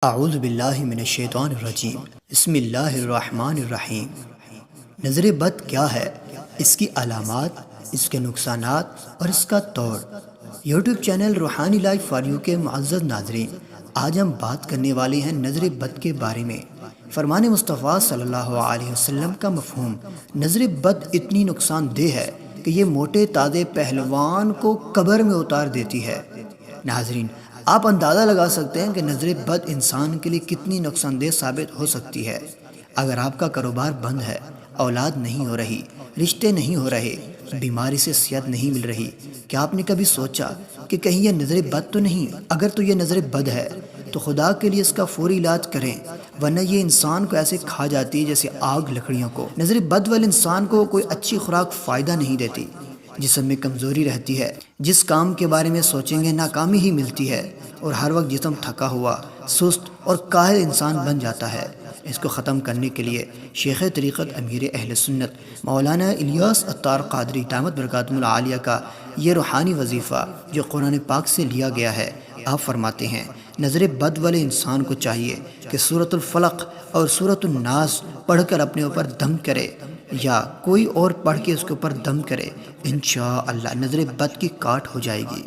اعوذ باللہ من الشیطان الرجیم بسم اللہ الرحمن الرحیم۔ نظر بد کیا ہے، اس کی علامات، اس کے نقصانات اور اس کا طور۔ یوٹیوب چینل روحانی لائف فار یو کے معزز ناظرین، آج ہم بات کرنے والے ہیں نظر بد کے بارے میں۔ فرمان مصطفیٰ صلی اللہ علیہ وسلم کا مفہوم: نظر بد اتنی نقصان دہ ہے کہ یہ موٹے تازے پہلوان کو قبر میں اتار دیتی ہے۔ ناظرین، آپ اندازہ لگا سکتے ہیں کہ نظر بد انسان کے لیے کتنی نقصان دہ ثابت ہو سکتی ہے۔ اگر آپ کا کاروبار بند ہے، اولاد نہیں ہو رہی، رشتے نہیں ہو رہے، بیماری سے صحت نہیں مل رہی، کیا آپ نے کبھی سوچا کہ کہیں یہ نظر بد تو نہیں؟ اگر تو یہ نظر بد ہے تو خدا کے لیے اس کا فوری علاج کریں، ورنہ یہ انسان کو ایسے کھا جاتی ہے جیسے آگ لکڑیوں کو۔ نظر بد والے انسان کو کوئی اچھی خوراک فائدہ نہیں دیتی، جسم میں کمزوری رہتی ہے، جس کام کے بارے میں سوچیں گے ناکامی ہی ملتی ہے، اور ہر وقت جسم تھکا ہوا، سست اور کاہل انسان بن جاتا ہے۔ اس کو ختم کرنے کے لیے شیخ طریقت امیر اہل سنت مولانا الیاس عطار قادری دامت برکاتہم العالیہ کا یہ روحانی وظیفہ جو قرآن پاک سے لیا گیا ہے، آپ فرماتے ہیں نظر بد والے انسان کو چاہیے کہ سورۃ الفلق اور سورۃ الناس پڑھ کر اپنے اوپر دم کرے، یا کوئی اور پڑھ کے اس کے اوپر دم کرے، انشاءاللہ نظر بد کی کاٹ ہو جائے گی۔